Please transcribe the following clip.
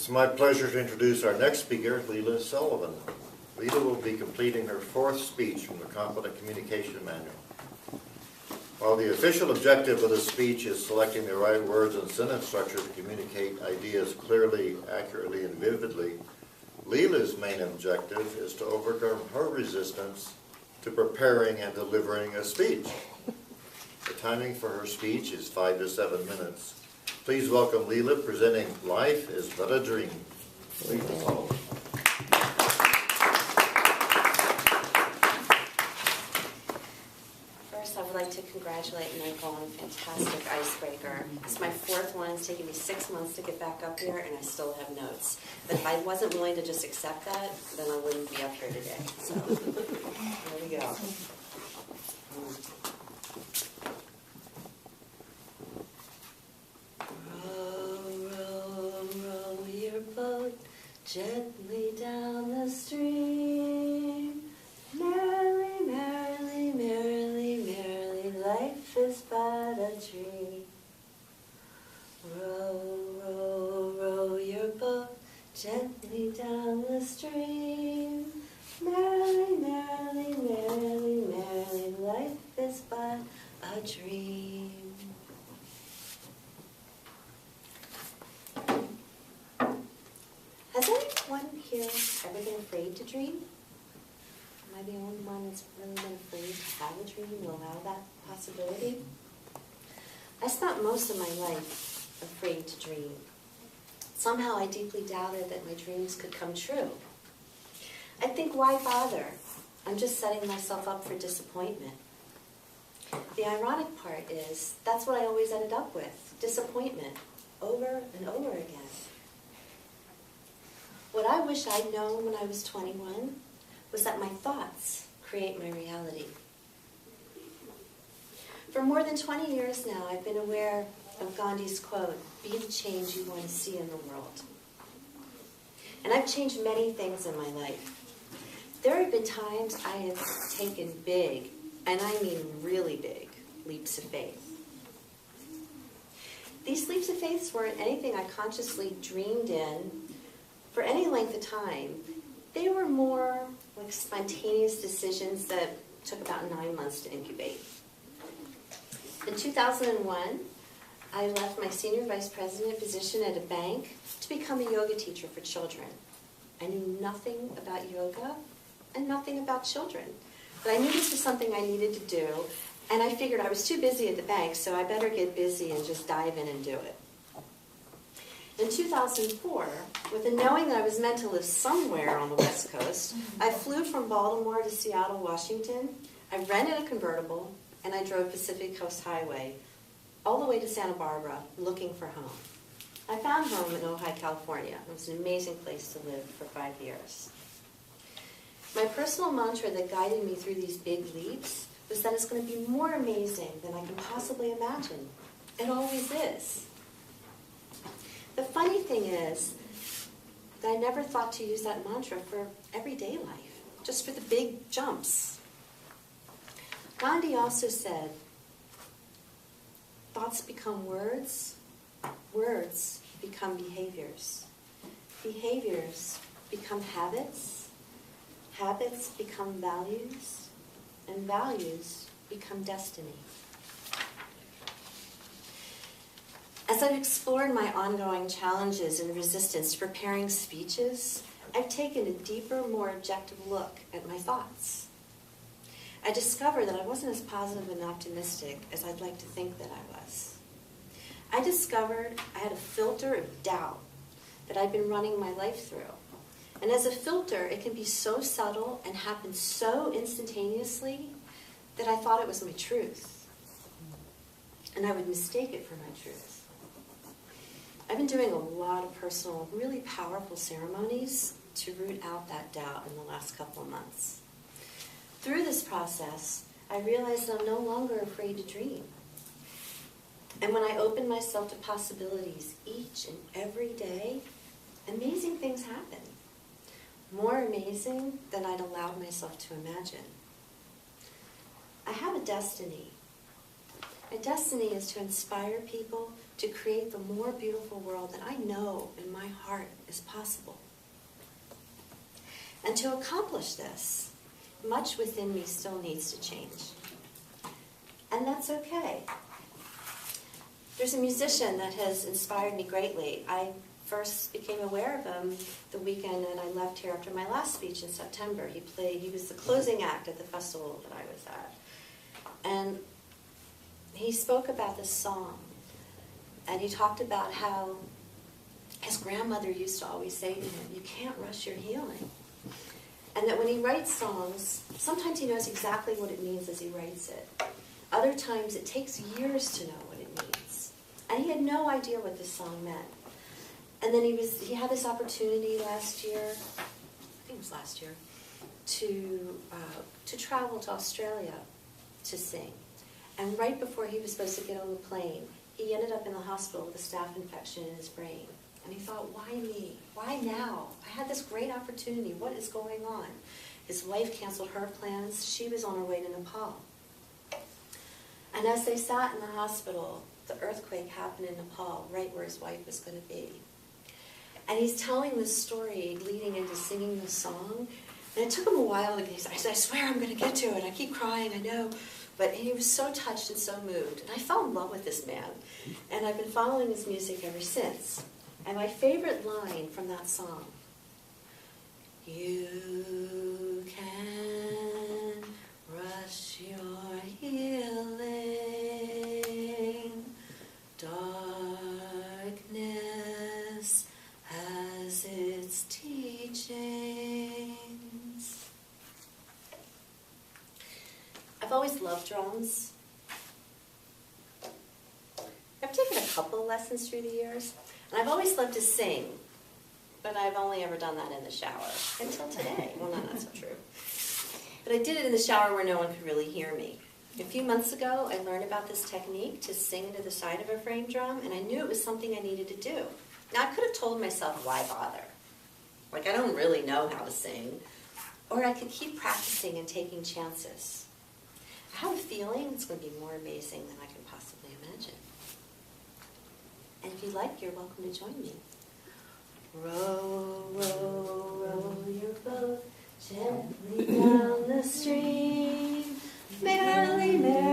It's my pleasure to introduce our next speaker, Leela Sullivan. Leela will be completing her fourth speech from the Competent Communication Manual. While the official objective of the speech is selecting the right words and sentence structure to communicate ideas clearly, accurately, and vividly, Leela's main objective is to overcome her resistance to preparing and delivering a speech. The timing for her speech is 5 to 7 minutes. Please welcome Leela presenting Life is But a Dream. Leela Sullivan. First, I would like to congratulate Michael on a fantastic icebreaker. It's my fourth one. It's taken me 6 months to get back up here, and I still have notes. But if I wasn't willing to just accept that, then I wouldn't be up here today. So, here we go. Gently down the stream, merrily, merrily, merrily, merrily, life is but a dream. Row, row, row your boat gently down the stream, merrily, merrily, merrily, merrily, life is but a dream. Has anyone here ever been afraid to dream? Am I the only one that's really been afraid to have a dream and allow that possibility? I spent most of my life afraid to dream. Somehow I deeply doubted that my dreams could come true. I'd think, why bother? I'm just setting myself up for disappointment. The ironic part is, that's what I always ended up with, disappointment, over and over again. What I wish I'd known when I was 21 was that my thoughts create my reality. For more than 20 years now, I've been aware of Gandhi's quote, "Be the change you want to see in the world." And I've changed many things in my life. There have been times I have taken big, and I mean really big, leaps of faith. These leaps of faith weren't anything I consciously dreamed in for any length of time. They were more like spontaneous decisions that took about 9 months to incubate. In 2001, I left my senior vice president position at a bank to become a yoga teacher for children. I knew nothing about yoga and nothing about children, but I knew this was something I needed to do, and I figured I was too busy at the bank, so I better get busy and just dive in and do it. In 2004, with the knowing that I was meant to live somewhere on the West Coast, I flew from Baltimore to Seattle, Washington. I rented a convertible, and I drove Pacific Coast Highway all the way to Santa Barbara looking for home. I found home in Ojai, California. It was an amazing place to live for 5 years. My personal mantra that guided me through these big leaps was that it's going to be more amazing than I can possibly imagine. It always is. The funny thing is that I never thought to use that mantra for everyday life, just for the big jumps. Gandhi also said, thoughts become words, words become behaviors, behaviors become habits, habits become values, and values become destiny. As I've explored my ongoing challenges and resistance to preparing speeches, I've taken a deeper, more objective look at my thoughts. I discovered that I wasn't as positive and optimistic as I'd like to think that I was. I discovered I had a filter of doubt that I'd been running my life through. And as a filter, it can be so subtle and happen so instantaneously that I thought it was my truth. And I would mistake it for my truth. I've been doing a lot of personal, really powerful ceremonies to root out that doubt in the last couple of months. Through this process, I realized that I'm no longer afraid to dream. And when I open myself to possibilities each and every day, amazing things happen. More amazing than I'd allowed myself to imagine. I have a destiny. My destiny is to inspire people to create the more beautiful world that I know in my heart is possible. And to accomplish this, much within me still needs to change. And that's okay. There's a musician that has inspired me greatly. I first became aware of him the weekend that I left here after my last speech in September. He was the closing act at the festival that I was at. And he spoke about this song. And he talked about how his grandmother used to always say to him, you can't rush your healing. And that when he writes songs, sometimes he knows exactly what it means as he writes it. Other times it takes years to know what it means. And he had no idea what this song meant. And then he had this opportunity last year, I think it was last year, to travel to Australia to sing. And right before he was supposed to get on the plane, he ended up in the hospital with a staph infection in his brain. And he thought, why me? Why now? I had this great opportunity. What is going on? His wife canceled her plans. She was on her way to Nepal. And as they sat in the hospital, the earthquake happened in Nepal, right where his wife was going to be. And he's telling this story leading into singing the song. And it took him a while. He said, I swear I'm going to get to it. I keep crying, I know. But he was so touched and so moved. And I fell in love with this man. And I've been following his music ever since. And my favorite line from that song, you can rush your healing, darkness has its teachings. I've always loved drums. I've taken a couple lessons through the years, and I've always loved to sing, but I've only ever done that in the shower, until today. Well, no, that's not true. But I did it in the shower where no one could really hear me. A few months ago, I learned about this technique to sing into the side of a frame drum, and I knew it was something I needed to do. Now, I could have told myself, why bother? Like, I don't really know how to sing. Or I could keep practicing and taking chances. I have a feeling it's going to be more amazing than I can possibly imagine. And if you like, you're welcome to join me. Row, row, row your boat gently down the stream. Merrily, merrily.